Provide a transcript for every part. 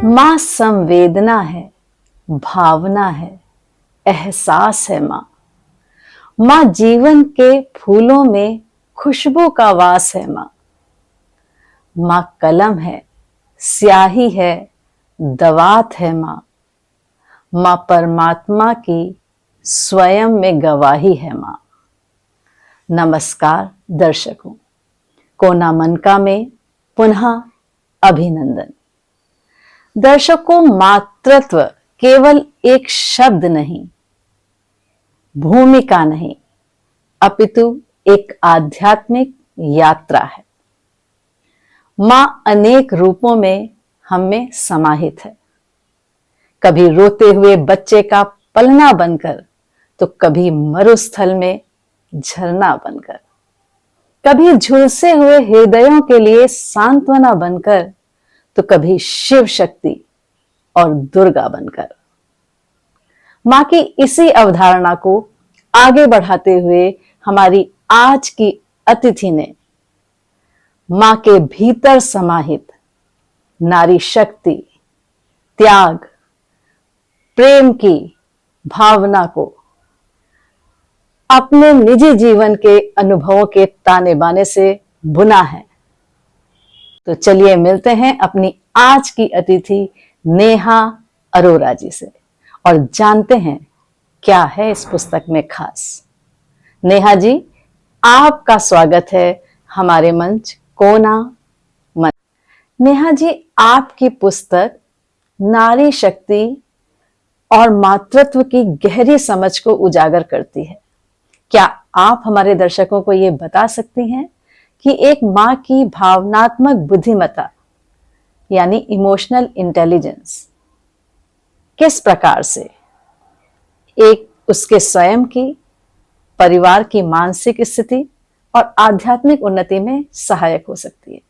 माँ संवेदना है, भावना है, एहसास है माँ। माँ जीवन के फूलों में खुशबू का वास है माँ। माँ कलम है, स्याही है, दवात है माँ। माँ परमात्मा की स्वयं में गवाही है माँ। नमस्कार दर्शकों, कोना मनका में पुनः अभिनंदन। दर्शकों, मातृत्व केवल एक शब्द नहीं, भूमिका नहीं, अपितु एक आध्यात्मिक यात्रा है। मां अनेक रूपों में हम में समाहित है। कभी रोते हुए बच्चे का पलना बनकर, तो कभी मरुस्थल में झरना बनकर, कभी झुलसे हुए हृदयों के लिए सांत्वना बनकर, तो कभी शिव शक्ति और दुर्गा बनकर। मां की इसी अवधारणा को आगे बढ़ाते हुए हमारी आज की अतिथि ने मां के भीतर समाहित नारी शक्ति, त्याग, प्रेम की भावना को अपने निजी जीवन के अनुभवों के ताने बाने से बुना है। तो चलिए मिलते हैं अपनी आज की अतिथि नेहा अरोरा जी से और जानते हैं क्या है इस पुस्तक में खास। नेहा जी, आपका स्वागत है हमारे मंच कोना मन। नेहा जी, आपकी पुस्तक नारी शक्ति और मातृत्व की गहरी समझ को उजागर करती है। क्या आप हमारे दर्शकों को ये बता सकती हैं कि एक मां की भावनात्मक बुद्धिमत्ता यानी इमोशनल इंटेलिजेंस किस प्रकार से एक उसके स्वयं की, परिवार की मानसिक स्थिति और आध्यात्मिक उन्नति में सहायक हो सकती है?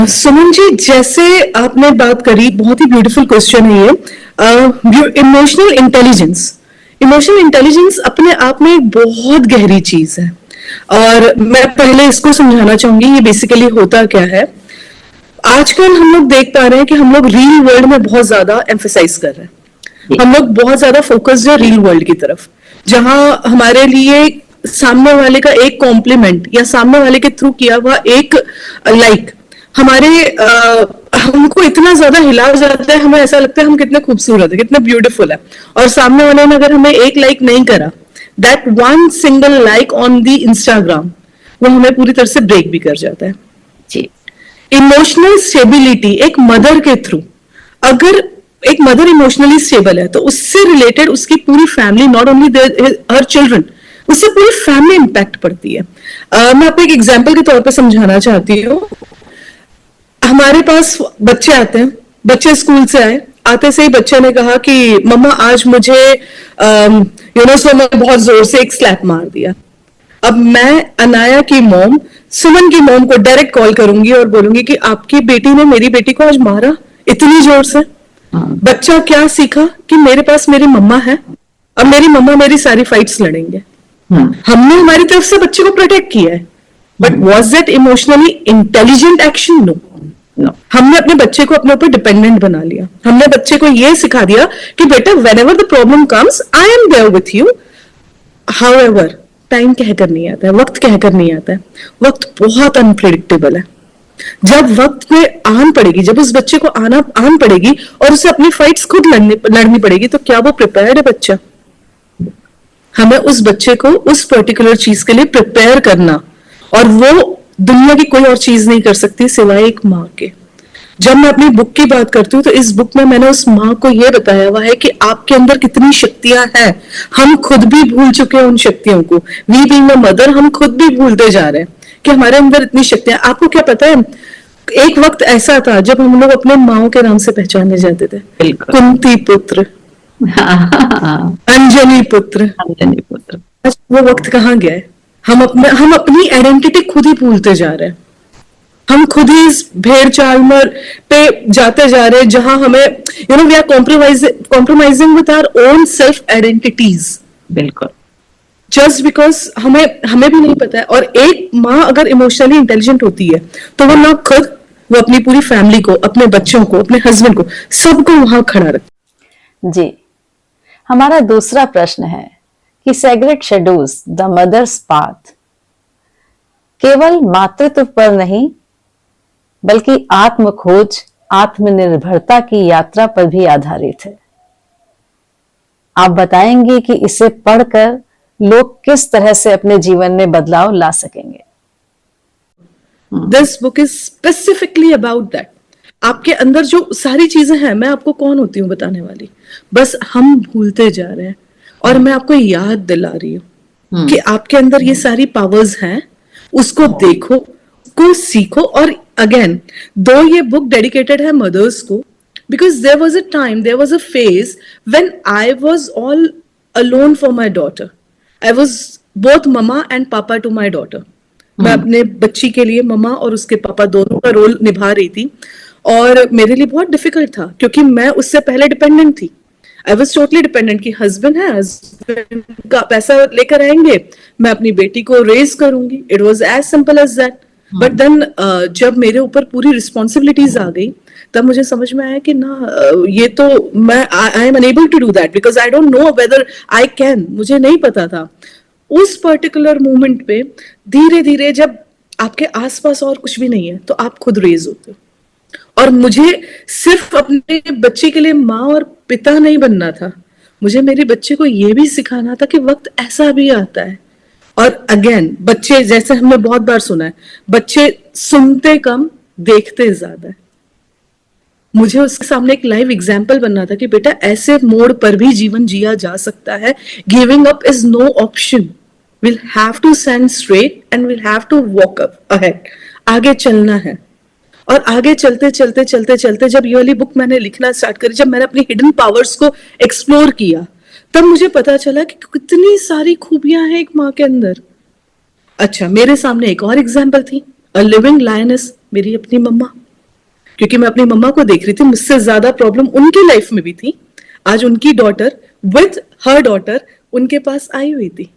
सुमन जी, जैसे आपने बात करी, बहुत ही ब्यूटीफुल क्वेश्चन है ये। इमोशनल इंटेलिजेंस अपने आप में एक बहुत गहरी चीज है और मैं पहले इसको समझाना चाहूंगी ये बेसिकली होता क्या है। आजकल हम लोग देख पा रहे हैं कि हम लोग रील वर्ल्ड में बहुत ज्यादा एम्फेसाइज कर रहे हैं। हम लोग बहुत ज्यादा फोकस्ड है रील वर्ल्ड की तरफ, जहां हमारे लिए सामने वाले का एक कॉम्प्लीमेंट या सामने वाले के थ्रू किया हुआ एक लाइक हमारे हमको इतना ज्यादा हिला जाता है, हमें ऐसा लगता है हम कितने खूबसूरत है, कितने ब्यूटीफुल है, और सामने वाले ने अगर हमें एक लाइक नहीं करा, that one single like on the Instagram, वो हमें पूरी तरह से ब्रेक भी कर जाता है जी। इमोशनल स्टेबिलिटी एक मदर के थ्रू, अगर एक मदर इमोशनली स्टेबल है तो उससे रिलेटेड उसकी पूरी family, not only her children, उससे पूरी फैमिली इंपैक्ट पड़ती है। मैं आपको एक एग्जांपल के तौर पे समझाना चाहती हूँ। हमारे पास बच्चे आते हैं, बच्चे स्कूल से आते से ही बच्चे ने कहा कि मम्मा आज मुझे सुमन बहुत जोर से एक स्लैप मार दिया। अब मैं अनाया की मॉम, सुमन की मॉम को डायरेक्ट कॉल करूंगी और बोलूंगी कि आपकी बेटी ने मेरी बेटी को आज मारा इतनी जोर से। बच्चा क्या सीखा कि मेरे पास मेरी मम्मा है, अब मेरी मम्मा मेरी सारी फाइट्स लड़ेंगे। हमने हमारी तरफ से बच्चे को प्रोटेक्ट किया है, but was that emotionally intelligent action? No. हमने अपने बच्चे को अपने ऊपर डिपेंडेंट बना लिया। हमने बच्चे को यह सिखा दिया कि बेटा whenever the problem comes I am there with you. However time कहकर नहीं आता है, वक्त कहकर नहीं आता है। वक्त बहुत अनप्रेडिक्टेबल है। जब वक्त में आन पड़ेगी, जब उस बच्चे को आन पड़ेगी और उसे अपनी फाइट्स खुद लड़नी पड़ेगी, तो क्या वो प्रिपेयर्ड है बच्चा? हमें उस बच्चे को उस पर्टिकुलर चीज के लिए प्रिपेयर करना, और वो दुनिया की कोई और चीज नहीं कर सकती सिवाय एक माँ के। जब मैं अपनी बुक की बात करती हूँ तो इस बुक में मैंने उस माँ को यह बताया हुआ है कि आपके अंदर कितनी शक्तियां हैं। हम खुद भी भूल चुके हैं उन शक्तियों को। वी बीइंग अ मदर, हम खुद भी भूलते जा रहे हैं कि हमारे अंदर इतनी शक्तियां। आपको क्या पता है, एक वक्त ऐसा था जब हम लोग अपने माओ के नाम से पहचाने जाते थे। कुंती पुत्र, अंजनी पुत्र। आज वो वक्त कहाँ गया है? हम अपनी आइडेंटिटी खुद ही भूलते जा रहे हैं। हम खुद ही इस भेड़ चाल पे जाते जा रहे हैं जहां हमें we are compromising with our own self identities. बिल्कुल, जस्ट बिकॉज हमें भी नहीं पता है। और एक माँ अगर इमोशनली इंटेलिजेंट होती है तो वो ना खुद वो अपनी पूरी फैमिली को, अपने बच्चों को, अपने हस्बैंड को, सबको वहां खड़ा रखती। जी, हमारा दूसरा प्रश्न है कि sacred shadows the mother's path केवल मातृत्व पर नहीं बल्कि आत्म खोज, आत्मनिर्भरता की यात्रा पर भी आधारित है। आप बताएंगे कि इसे पढ़कर लोग किस तरह से अपने जीवन में बदलाव ला सकेंगे। This book is specifically about that. आपके अंदर जो सारी चीजें हैं, मैं आपको कौन होती हूँ बताने वाली, बस हम भूलते जा रहे हैं। और मैं आपको याद दिला रही हूँ कि आपके अंदर ये सारी पावर्स हैं, उसको देखो, को सीखो। और अगेन, दो ये बुक डेडिकेटेड है मदर्स को, because there was a time, there was a phase when I was all alone for my daughter. I was both mama and papa to my daughter. मैं अपने बच्ची के लिए ममा और उसके पापा दोनों का रोल निभा रही थी, और मेरे लिए बहुत डिफिकल्ट था क्योंकि मैं उससे पहले डिपेंडेंट थी। आई वॉज टोटली डिपेंडेंट कि हस्बैंड है, हस्बैंड का पैसा लेकर आएंगे, मैं अपनी बेटी को रेज करूंगी। It was as simple as that. But then जब मेरे ऊपर पूरी रिस्पॉन्सिबिलिटीज आ गई, तब मुझे समझ में आया कि ना, ये तो मैं I am unable to do that because I don't know whether I can. मुझे नहीं पता था उस पर्टिकुलर मोमेंट पे। धीरे धीरे जब आपके आसपास और कुछ भी नहीं है तो आप खुद रेज होते हो। और मुझे सिर्फ अपने बच्चे के लिए माँ और पिता नहीं बनना था, मुझे मेरे बच्चे को ये भी सिखाना था कि वक्त ऐसा भी आता है। और अगेन, बच्चे, जैसे हमने बहुत बार सुना है, बच्चे सुनते कम, देखते ज्यादा है। मुझे उसके सामने एक लाइव एग्जाम्पल बनना था कि बेटा ऐसे मोड़ पर भी जीवन जिया जा सकता है। Giving up is no option. Will have to stand straight and will have to walk up ahead. आगे चलना है। और आगे चलते चलते चलते चलते जब ये वाली बुक मैंने लिखना स्टार्ट करी, जब मैंने अपनी हिडन पावर्स को एक्सप्लोर किया, तब मुझे पता चला कि कितनी सारी खूबियां हैं एक माँ के अंदर। अच्छा, मेरे सामने एक और एग्जाम्पल थी, अ लिविंग लायनेस, मेरी अपनी मम्मा। क्योंकि मैं अपनी मम्मा को देख रही थी, मुझसे ज्यादा प्रॉब्लम उनकी लाइफ में भी थी। आज उनकी डॉटर विद हर डॉटर उनके पास आई हुई थी,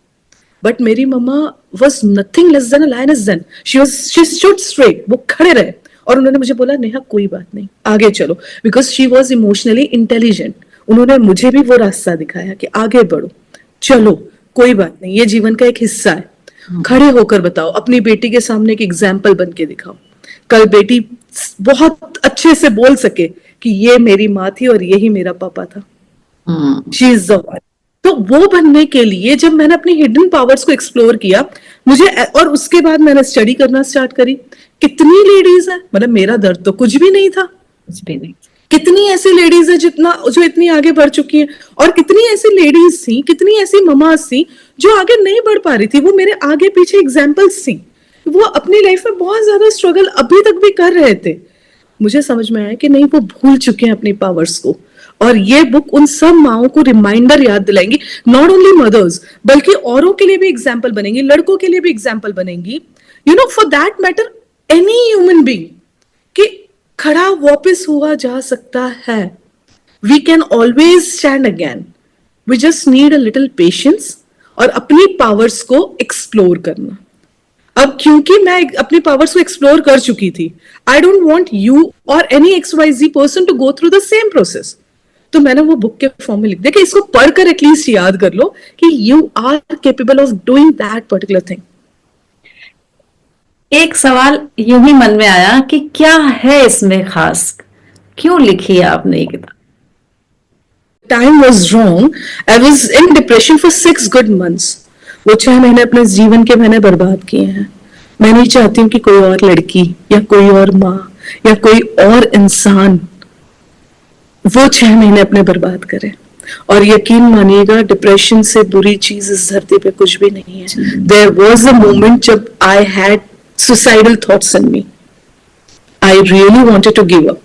बट मेरी मम्मा was nothing less than a lioness then. She stood straight. वो खड़े रहे और उन्होंने मुझे बोला, नेहा कोई बात नहीं, आगे चलो, because she was emotionally intelligent. उन्होंने मुझे भी वो रास्ता दिखाया कि आगे बढ़ो, चलो, कोई बात नहीं, ये जीवन का एक हिस्सा है। खड़े होकर बताओ, अपनी बेटी के सामने एक एग्जाम्पल बन के दिखाओ। कल बेटी बहुत अच्छे से बोल सके कि ये मेरी माँ थी और यही मेरा पापा था। She is the one. तो वो बनने के लिए जब मैंने अपनी हिडन पावर्स को एक्सप्लोर किया, मुझे, और उसके बाद मैंने स्टडी करना स्टार्ट करी। कितनी लेडीज है, मतलब मेरा दर्द तो कुछ भी नहीं था, कुछ भी नहीं। कितनी ऐसी लेडीज है जो इतनी आगे बढ़ चुकी हैं, और कितनी ऐसी लेडीज थी, कितनी ऐसी ममास थी जो आगे नहीं बढ़ पा रही थी। वो मेरे आगे पीछे एग्जाम्पल्स थी। वो अपनी लाइफ में बहुत ज्यादा स्ट्रगल अभी तक भी कर रहे थे। मुझे समझ में आया कि नहीं, वो भूल चुके हैं अपनी पावर्स को। और ये बुक उन सब माओं को रिमाइंडर याद दिलाएंगी, नॉट ओनली मदर्स, बल्कि औरों के लिए भी एग्जाम्पल बनेंगी, लड़कों के लिए भी एग्जाम्पल बनेंगी, you know, for that matter any human being, कि खड़ा वापस हुआ जा सकता है। We can always stand again. We just need a little patience और अपनी पावर्स को एक्सप्लोर करना। अब क्योंकि मैं अपनी पावर्स को एक्सप्लोर कर चुकी थी, आई डोंट वांट यू और any XYZ person to go through the same process. तो मैंने वो बुक के फॉर्म में लिख दिया कि इसको पढ़कर एटलीस्ट याद कर लो कि you are capable of doing that particular thing. एक सवाल यूं ही मन में आया कि क्या है इसमें खास, क्यों लिखी है आपने ये किताब? Time was wrong. I was in depression for 6 good months। वो 6 महीने अपने जीवन के मैंने बर्बाद किए हैं। मैं नहीं चाहती हूँ कि कोई और लड़की या कोई और माँ या कोई और इंसान वो 6 महीने अपने बर्बाद करे। और यकीन मानिएगा, डिप्रेशन से बुरी चीज इस धरती पे कुछ भी नहीं है। देयर वॉज अ मोमेंट जब I had suicidal thoughts in me. I really wanted to give up,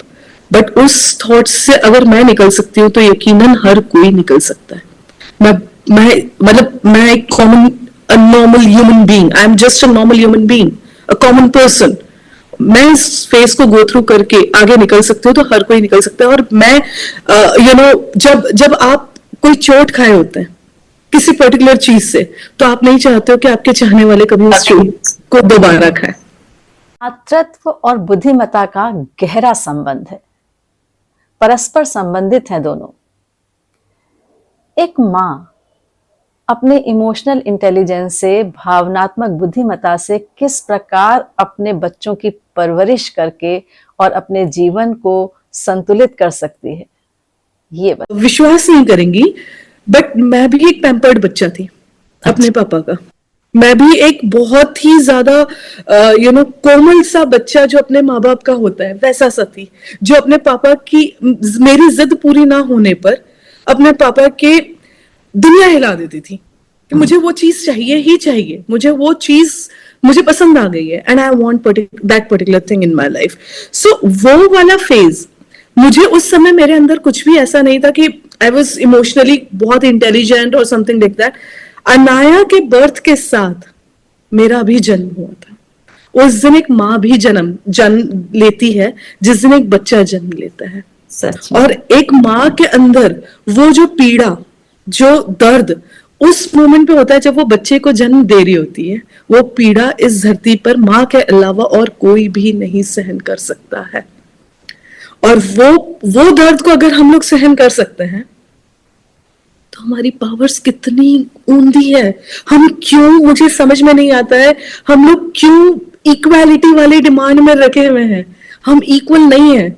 but उस थॉट्स से अगर मैं निकल सकती हूँ तो यकीनन हर कोई निकल सकता है। मैं एक common, a normal human being. I am just a normal human being, a common person. मैं इस फेज को गो थ्रू करके आगे निकल सकती हूँ तो हर कोई निकल सकता है। और मैं यू नो, जब आप कोई चोट खाए होते हैं किसी पर्टिकुलर चीज से, तो आप नहीं चाहते हो कि आपके चाहने वाले कभी उस चोट को दोबारा खाए। मातृत्व और बुद्धिमत्ता का गहरा संबंध है, परस्पर संबंधित हैं दोनों। एक माँ अपने इमोशनल इंटेलिजेंस से, भावनात्मक बुद्धिमत्ता से किस प्रकार अपने बच्चों की परवरिश करके और अपने जीवन को संतुलित कर सकती है, ये विश्वास नहीं करेंगी, बट मैं भी एक पैम्पर्ड बच्चा थी अपने पापा का। मैं भी एक बहुत ही ज्यादा कोमल सा बच्चा जो अपने माँ बाप का होता है वैसा सा थी, जो अपने पापा की, मेरी जिद पूरी ना होने पर अपने पापा के दुनिया हिला देती थी कि मुझे वो चीज चाहिए ही चाहिए, मुझे वो चीज मुझे पसंद आ गई है and I want that particular thing in my life. So वो वाला फेज, मुझे उस समय मेरे अंदर कुछ भी ऐसा नहीं था कि आई वाज इमोशनली बहुत इंटेलिजेंट और समथिंग लाइक दैट। अनाया के बर्थ के साथ मेरा भी जन्म हुआ था। उस दिन एक माँ भी जन्म लेती है जिस दिन एक बच्चा जन्म लेता है। सच। और एक माँ के अंदर वो जो पीड़ा, जो दर्द उस मोमेंट पे होता है जब वो बच्चे को जन्म दे रही होती है, वो पीड़ा इस धरती पर माँ के अलावा और कोई भी नहीं सहन कर सकता है। और वो दर्द को अगर हम लोग सहन कर सकते हैं तो हमारी पावर्स कितनी ऊंधी है। हम क्यों, मुझे समझ में नहीं आता है, हम लोग क्यों इक्वालिटी वाले डिमांड में रखे हुए हैं। हम इक्वल नहीं है,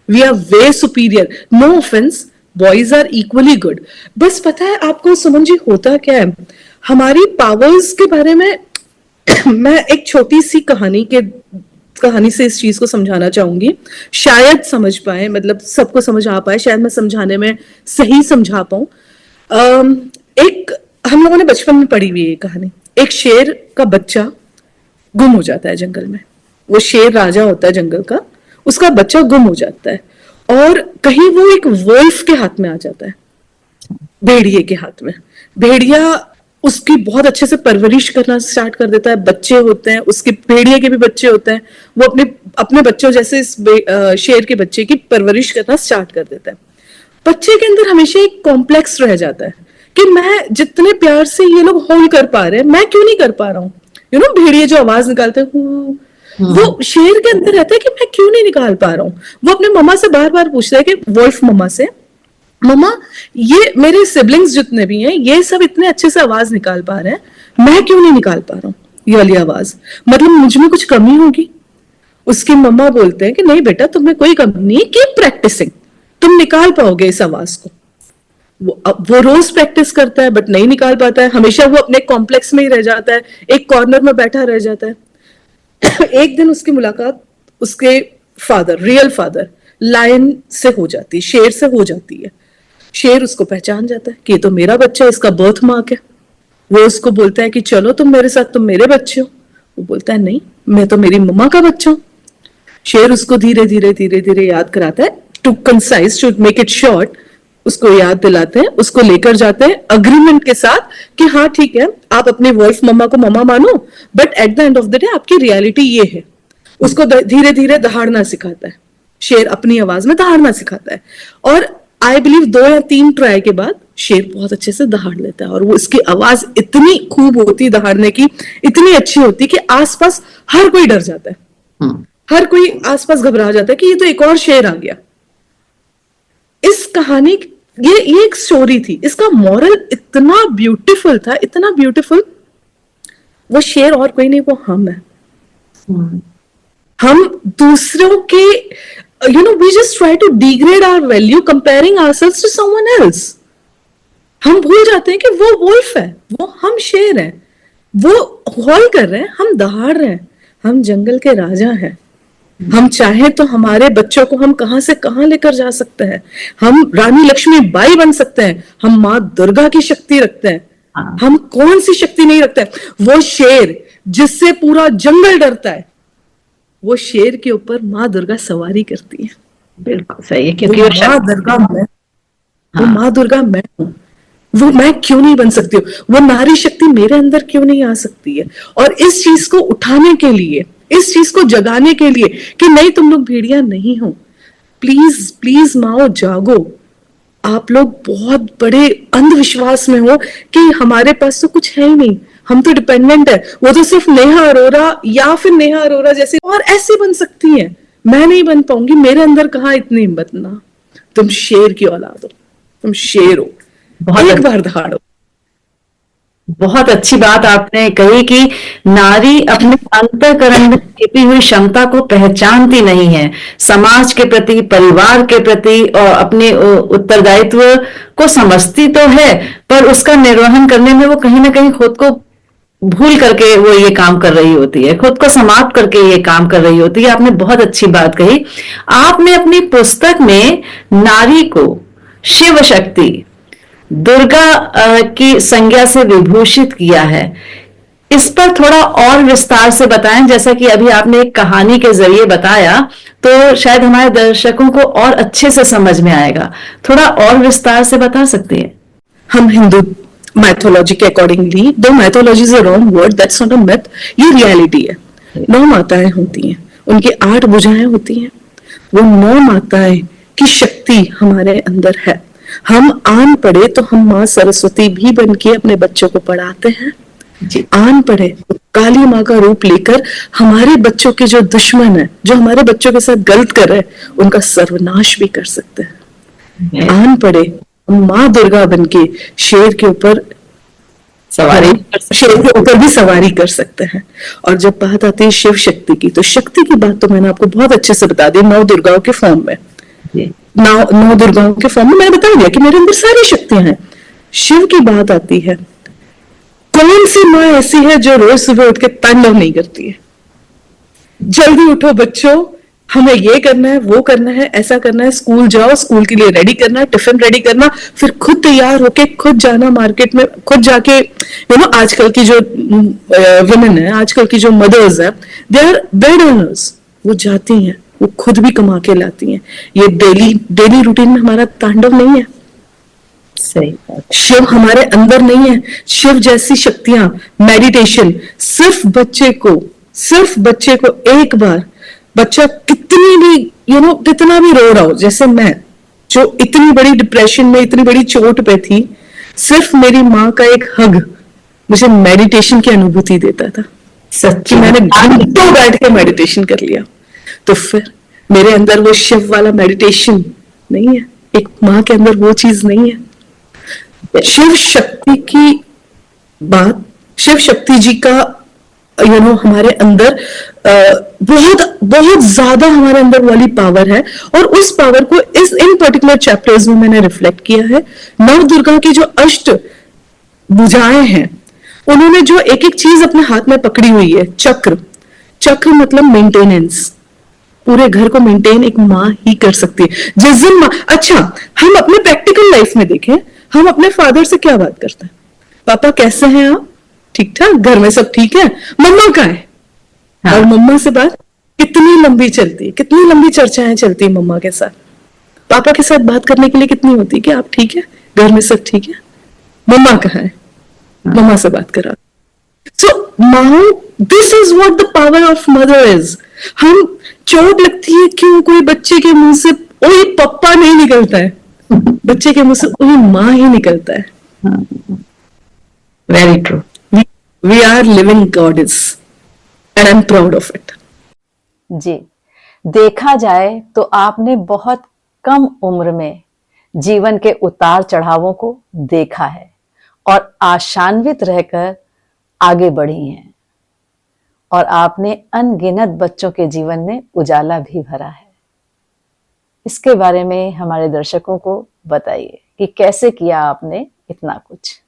we are way superior. No offence, boys are equally good. बस पता है आपको सुमन जी होता क्या है, हमारी पावर्स के बारे में मैं एक छोटी सी कहानी से इस चीज को समझाना चाहूंगी, शायद समझ पाए, मतलब सबको समझ आ पाए, शायद मैं समझाने में सही समझा पाऊं। एक हम लोगों ने बचपन में पढ़ी हुई है कहानी। एक शेर का बच्चा गुम हो जाता है जंगल में। वो शेर राजा होता है जंगल का, उसका बच्चा गुम हो जाता है और कहीं वो एक वोल्फ के हाथ में आ जाता है, भेड़िए के हाथ में। भेड़िया उसकी बहुत अच्छे से परवरिश करना स्टार्ट कर देता है, बच्चे होते हैं उसके, भेड़िए के भी बच्चे होते हैं, वो अपने बच्चों जैसे इस शेर के बच्चे की परवरिश करना स्टार्ट कर देता है। बच्चे के अंदर हमेशा एक कॉम्प्लेक्स रह जाता है कि मैं जितने प्यार से ये लोग होल्ड कर पा रहे हैं, मैं क्यों नहीं कर पा रहा हूँ। भेड़िए जो आवाज निकालते हैं, वो शेर के अंदर रहता है कि मैं क्यों नहीं निकाल पा रहा हूँ। वो अपने मम्मा से बार बार पूछता है कि वोल्फ मम्मा से, मम्मा ये मेरे सिबलिंग्स जितने भी हैं ये सब इतने अच्छे से आवाज निकाल पा रहे हैं, मैं क्यों नहीं निकाल पा रहा हूँ ये वाली आवाज, मतलब मुझ में कुछ कमी होगी। उसकी मम्मा बोलते हैं कि नहीं बेटा, तुम्हें कोई कमी नहीं, कीप प्रैक्टिसिंग, तुम निकाल पाओगे इस आवाज को। वो रोज प्रैक्टिस करता है बट नहीं निकाल पाता है, हमेशा वो अपने कॉम्प्लेक्स में ही रह जाता है, एक कॉर्नर में बैठा रह जाता है। एक दिन उसकी मुलाकात उसके फादर, रियल फादर लायन से हो जाती है, शेर से हो जाती है। शेर उसको पहचान जाता है कि ये तो मेरा बच्चा है, इसका बर्थ मार्क है। वो उसको बोलता है कि चलो तुम मेरे साथ, तुम मेरे बच्चे हो। वो बोलता है नहीं, मैं तो मेरी मम्मा का बच्चा हूं। शेर उसको धीरे धीरे याद कराता है, to concise, to make it short, उसको याद दिलाते हैं, उसको लेकर जाते हैं अग्रीमेंट के साथ कि हाँ ठीक है, आप अपनी वोल्फ मम्मा को मम्मा मानो, but at the end of the day आपकी रियलिटी ये है। उसको धीरे धीरे दहाड़ना सिखाता है, शेर अपनी आवाज में दहाड़ना सिखाता है। और आई बिलीव 2 या 3 ट्राई के बाद शेर बहुत अच्छे से दहाड़ लेता है, और वो उसकी आवाज इतनी खूब होती दहाड़ने की, इतनी अच्छी होती कि आसपास हर कोई डर जाता है, हर कोई आसपास घबरा जाता है कि ये तो एक और शेर आ गया। इस कहानी, ये एक स्टोरी थी, इसका मॉरल इतना ब्यूटीफुल था, इतना ब्यूटीफुल। वो शेर और कोई नहीं, वो हम है। हम दूसरों के, we just try to degrade our value comparing ourselves to someone else. हम भूल जाते हैं कि वो वोल्फ है, वो हम शेर हैं, वो हॉल कर रहे हैं, हम दहाड़ रहे हैं, हम जंगल के राजा हैं। हम चाहें तो हमारे बच्चों को हम कहां से कहां लेकर जा सकते हैं, हम रानी लक्ष्मी बाई बन सकते हैं, हम माँ दुर्गा की शक्ति रखते हैं। हम कौन सी शक्ति नहीं रखते हैं? वो शेर जिससे पूरा जंगल डरता है, वो शेर के ऊपर माँ दुर्गा सवारी करती है। बिल्कुल सही है, क्योंकि माँ दुर्गा मैं, वो माँ दुर्गा मैं हूं, वो मैं क्यों नहीं बन सकती हूँ? वो नारी शक्ति मेरे अंदर क्यों नहीं आ सकती है? और इस चीज को उठाने के लिए, इस चीज को जगाने के लिए कि नहीं तुम लोग भेड़िया नहीं हो, प्लीज प्लीज माओ जागो। आप लोग बहुत बड़े अंधविश्वास में हो कि हमारे पास तो कुछ है ही नहीं, हम तो डिपेंडेंट है, वो तो सिर्फ नेहा अरोरा या फिर नेहा अरोरा जैसी और ऐसी बन सकती हैं, मैं नहीं बन पाऊंगी, मेरे अंदर कहाँ इतनी हिम्मत ना। तुम शेर की औलाद हो, तुम शेर हो, एक बार दहाड़ो। बहुत अच्छी बात आपने कही कि नारी अपने अंतःकरण में छिपी हुई क्षमता को पहचानती नहीं है, समाज के प्रति, परिवार के प्रति और अपने उत्तरदायित्व को समझती तो है, पर उसका निर्वहन करने में वो कहीं ना कहीं खुद को भूल करके वो ये काम कर रही होती है, खुद को समाप्त करके ये काम कर रही होती है। आपने बहुत अच्छी बात कही। आपने अपनी पुस्तक में नारी को शिव शक्ति, दुर्गा की संज्ञा से विभूषित किया है। इस पर थोड़ा और विस्तार से बताएं, जैसा कि अभी आपने एक कहानी के जरिए बताया, तो शायद हमारे दर्शकों को और अच्छे से समझ में आएगा। थोड़ा और विस्तार से बता सकते हैं? हम हिंदू मैथोलॉजी के अकॉर्डिंगली, दो mythology is a wrong word, that's not a myth, ये रियलिटी है। 9 माताएं होती हैं, उनकी 8 भुजाएं होती हैं। वो 9 माताएं की शक्ति हमारे अंदर है। हम आन पड़े तो हम माँ सरस्वती भी बन के अपने बच्चों को पढ़ाते हैं। आन पड़े तो काली माँ का रूप लेकर हमारे बच्चों के जो दुश्मन है, जो हमारे बच्चों के साथ गलत कर रहे हैं, उनका सर्वनाश भी कर सकते हैं। आन पड़े हम माँ दुर्गा बन के शेर के ऊपर सवारी, शेर के ऊपर भी सवारी कर सकते हैं। और जब बात आती है शिव शक्ति की, तो शक्ति की बात तो मैंने आपको बहुत अच्छे से बता दी 9 दुर्गाओं के फॉर्म में। 9 दुर्गाओं के फॉर्म में मैंने बता दिया कि मेरे अंदर सारी शक्तियां हैं। शिव की बात आती है, कौन सी माँ ऐसी है जो रोज सुबह उठ के तांडव नहीं करती है? जल्दी उठो बच्चों, हमें ये करना है, वो करना है, ऐसा करना है, स्कूल जाओ, स्कूल के लिए रेडी करना है, टिफिन रेडी करना, फिर खुद तैयार होके खुद जाना मार्केट में, खुद जाके आजकल की जो वुमेन है, आजकल की जो मदर्स है, दे आर बेड अर्नर्स, वो जाती हैं, वो खुद भी कमा के लाती हैं। ये डेली रूटीन में हमारा तांडव नहीं है। सही। शिव हमारे अंदर नहीं है। शिव जैसी शक्तियां, मेडिटेशन, सिर्फ बच्चे को एक बार, बच्चा कितनी भी कितना भी रो रहा हो, जैसे मैं जो इतनी बड़ी डिप्रेशन में, इतनी बड़ी चोट पे थी, सिर्फ मेरी माँ का एक हग मुझे मेडिटेशन की अनुभूति देता था। सच्ची, मैंने घंटों बैठ के मेडिटेशन कर लिया। तो फिर मेरे अंदर वो शिव वाला मेडिटेशन नहीं है, एक माँ के अंदर वो चीज नहीं है। शिव शक्ति की बात, शिव शक्ति जी का हमारे अंदर बहुत बहुत ज्यादा हमारे अंदर वाली पावर है, और उस पावर को इन पर्टिकुलर चैप्टर्स में मैंने रिफ्लेक्ट किया है। 9 दुर्गा की जो अष्ट भुजाएं हैं, उन्होंने जो एक एक चीज अपने हाथ में पकड़ी हुई है, चक्र मतलब मेंटेनेंस, पूरे घर को मेंटेन एक माँ ही कर सकती है। जिस दिन माँ, अच्छा हम अपने प्रैक्टिकल लाइफ में देखें, हम अपने फादर से क्या बात करते हैं? पापा कैसे हैं आप? ठीक ठाक, घर में सब ठीक है? मम्मा कहाँ है? हाँ। और मम्मा से बात कितनी लंबी चलती है, कितनी लंबी चर्चाएं चलती है मम्मा के साथ। पापा के साथ बात करने के लिए कितनी होती है कि आप ठीक है, घर में सब ठीक है, मम्मा कहाँ है? हाँ। मम्मा से बात करा। सो माँ, this is what the power of mother is. हम चोट लगती है क्यों? कोई बच्चे के मुंह से ओए पप्पा नहीं निकलता है, बच्चे के मुंह से ओए माँ ही निकलता है। Very true. We are living goddess and I'm proud of it. जी, देखा जाए तो आपने बहुत कम उम्र में जीवन के उतार चढ़ावों को देखा है और आशान्वित रहकर आगे बढ़ी हैं, और आपने अनगिनत बच्चों के जीवन में उजाला भी भरा है। इसके बारे में हमारे दर्शकों को बताइए कि कैसे किया आपने इतना कुछ।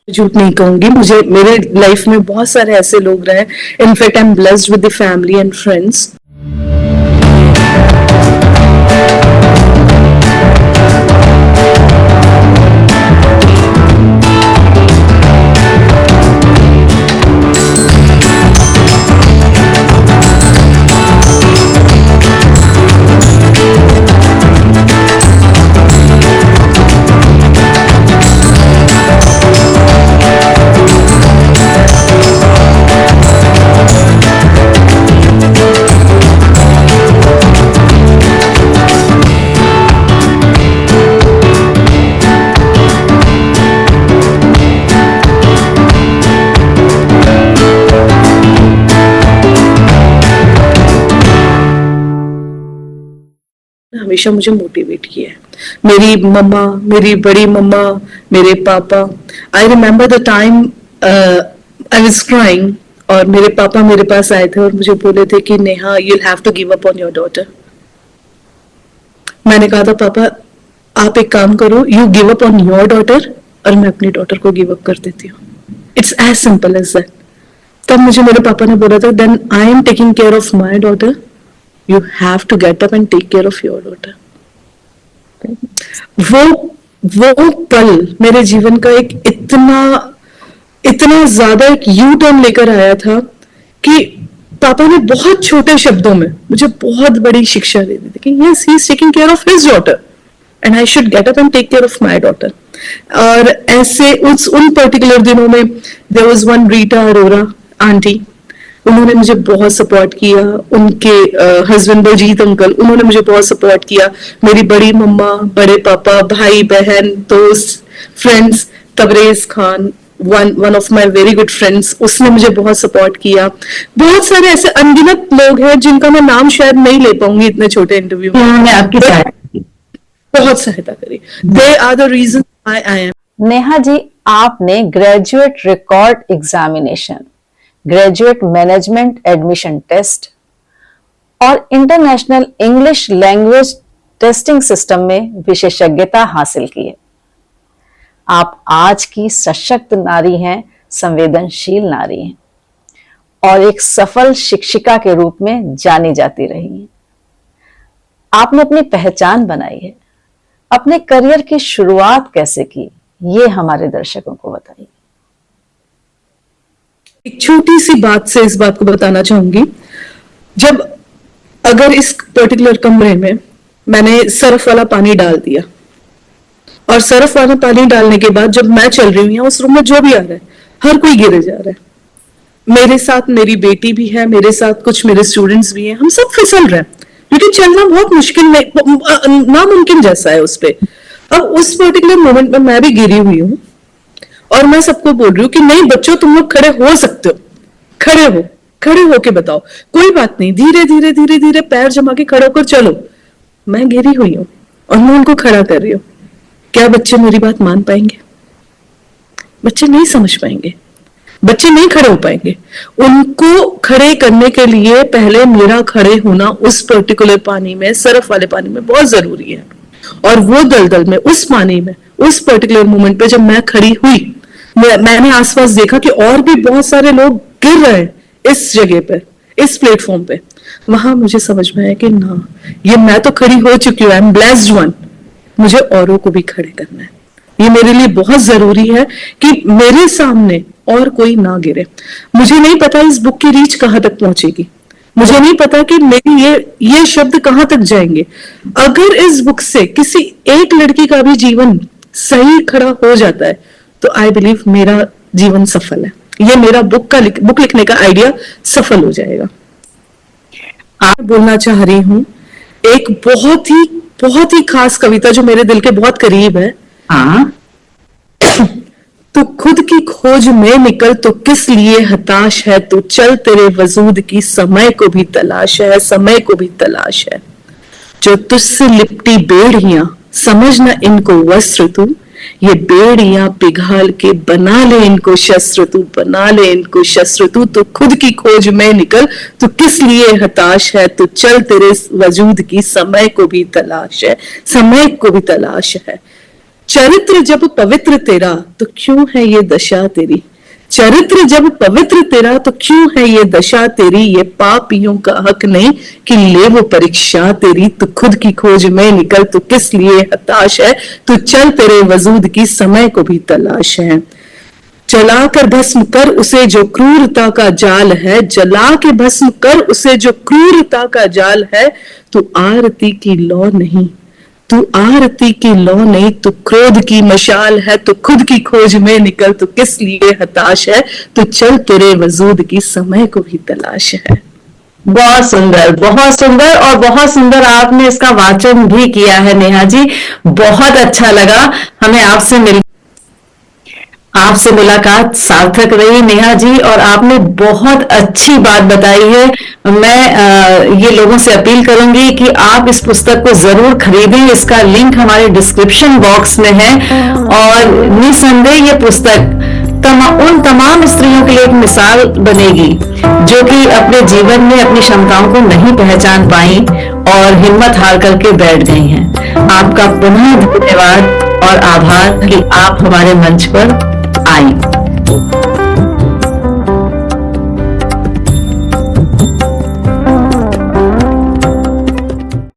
झूठ नहीं कहूंगी, मुझे मेरे लाइफ में बहुत सारे ऐसे लोग रहे, in fact I am blessed with the family and friends हमेशा मुझे मोटिवेट किया है। मेरी मम्मा, मेरी बड़ी मम्मा, मेरे पापा, I remember the time I was crying और मेरे पापा मेरे पास आए थे और मुझे बोले थे कि Neha, you will have to give up on your daughter. मैंने कहा था पापा आप एक काम करो, you give up on your daughter और मैं अपनी डॉटर को गिव अप कर देती हूँ। It's as simple as that. तब मुझे मेरे पापा ने बोला था, then I am taking care of my daughter, you have to get up and take care of your daughter. वो पल मेरे जीवन का एक इतना ज्यादा एक यू टर्न लेकर आया था कि पापा ने बहुत छोटे शब्दों में मुझे बहुत बड़ी शिक्षा दे दी थी कि yes, he is taking care of his daughter and I should get up and take care of my daughter. और ऐसे उन पर्टिकुलर दिनों में there was one Rita Arora aunty, उन्होंने मुझे बहुत सपोर्ट किया। उनके हस्बैंड बलजीत अंकल, उन्होंने मुझे बहुत सपोर्ट किया। मेरी बड़ी मम्मा, बड़े पापा, भाई बहन, दोस्त, friends, Tabrez Khan, one of my very good friends, उसने मुझे बहुत सपोर्ट किया। बहुत सारे ऐसे अनगिनत लोग हैं जिनका मैं नाम शायद नहीं ले पाऊंगी इतने छोटे इंटरव्यू में। उन्होंने आपकी बहुत सहायता करी। They are the reason I am. Neha ji, आपने graduate record examination, graduate management admission test और international English language testing system में विशेषज्ञता हासिल की है। आप आज की सशक्त नारी हैं, संवेदनशील नारी हैं और एक सफल शिक्षिका के रूप में जानी जाती रही हैं। आपने अपनी पहचान बनाई है। अपने करियर की शुरुआत कैसे की, ये हमारे दर्शकों को बताइए। एक छोटी सी बात से इस बात को बताना चाहूंगी। जब अगर इस पर्टिकुलर कमरे में मैंने सर्फ वाला पानी डाल दिया और सर्फ वाला पानी डालने के बाद जब मैं चल रही हूं या उस रूम में जो भी आ रहा है, हर कोई गिरे जा रहा है। मेरे साथ मेरी बेटी भी है, मेरे साथ कुछ मेरे स्टूडेंट्स भी हैं, हम सब फिसल रहे हैं क्योंकि चलना बहुत मुश्किल नामुमकिन जैसा है उस पे। अब उस पर्टिकुलर मोमेंट में मैं भी गिरी हुई हूँ और मैं सबको बोल रही हूँ कि नहीं बच्चों, तुम लोग खड़े हो सकते हो, खड़े होके बताओ, कोई बात नहीं, धीरे धीरे धीरे धीरे पैर जमा के खड़े होकर चलो। मैं गिरी हुई हूँ और मैं उनको खड़ा कर रही हूँ। क्या बच्चे मेरी बात मान पाएंगे? बच्चे नहीं समझ पाएंगे, बच्चे नहीं खड़े हो पाएंगे। उनको खड़े करने के लिए पहले मेरा खड़े होना उस पर्टिकुलर पानी में, सर्फ वाले पानी में बहुत जरूरी है। और वो दलदल में, उस पानी में, उस पर्टिकुलर मोमेंट पे जब मैं खड़ी हुई, मैंने आसपास देखा कि और भी बहुत सारे लोग गिर रहे हैं इस जगह पे, इस प्लेटफॉर्म पे। वहां मुझे समझ में आया कि ना, ये मैं तो खड़ी हो चुकी हूँ, आई एम ब्लेस्ड वन, मुझे औरों को भी खड़े करना है। ये मेरे लिए बहुत जरूरी है कि मेरे सामने और कोई ना गिरे। मुझे नहीं पता इस बुक की रीच कहां तक पहुंचेगी, मुझे नहीं पता कि मेरी ये शब्द कहां तक जाएंगे। अगर इस बुक से किसी एक लड़की का भी जीवन सही खड़ा हो जाता है तो आई बिलीव मेरा जीवन सफल है। ये मेरा बुक लिखने का आइडिया सफल हो जाएगा। आप बोलना चाह रही हूँ एक बहुत ही खास कविता जो मेरे दिल के बहुत करीब है। हाँ, तू खुद की खोज में निकल तो किस लिए हताश है, तू चल तेरे वजूद की समय को भी तलाश है, समय को भी तलाश है। जो तुझसे लिपटी बेड़ियां समझ न इनको वस्त्र तू, ये बेड़ियां पिघाल के बना ले इनको शस्त्र तू, बना ले इनको शस्त्र तू। तो खुद की खोज में निकल तो किस लिए हताश है, तो चल तेरे वजूद की समय को भी तलाश है, समय को भी तलाश है। चरित्र जब पवित्र तेरा तो क्यों है ये दशा तेरी, चरित्र जब पवित्र तेरा तो क्यों है ये दशा तेरी। ये पापियों का हक नहीं कि ले वो परीक्षा तेरी। तो खुद की खोज में निकल तो किस लिए हताश है, तो चल तेरे वजूद की समय को भी तलाश है। जला कर भस्म कर उसे जो क्रूरता का जाल है, जला के भस्म कर उसे जो क्रूरता का जाल है। तू आरती की लौ नहीं, तू आरती की लौ नहीं, तू क्रोध की मशाल है। तो खुद की खोज में निकल तो किस लिए हताश है, तो चल तेरे वजूद की समय को भी तलाश है। बहुत सुंदर, बहुत सुंदर, और बहुत सुंदर आपने इसका वाचन भी किया है नेहा जी। बहुत अच्छा लगा हमें आपसे मिल। आपसे मुलाकात सार्थक रही नेहा जी, और आपने बहुत अच्छी बात बताई है। मैं ये लोगों से अपील करूंगी कि आप इस पुस्तक को जरूर खरीदें। इसका लिंक हमारे डिस्क्रिप्शन बॉक्स में है, और निसंदेह ये पुस्तक उन तमाम स्त्रियों के लिए एक मिसाल बनेगी जो कि अपने जीवन में अपनी क्षमताओं को नहीं पहचान पाई और हिम्मत हार करके बैठ गई हैं। आपका पुनः धन्यवाद और आभार कि आप हमारे मंच पर आई।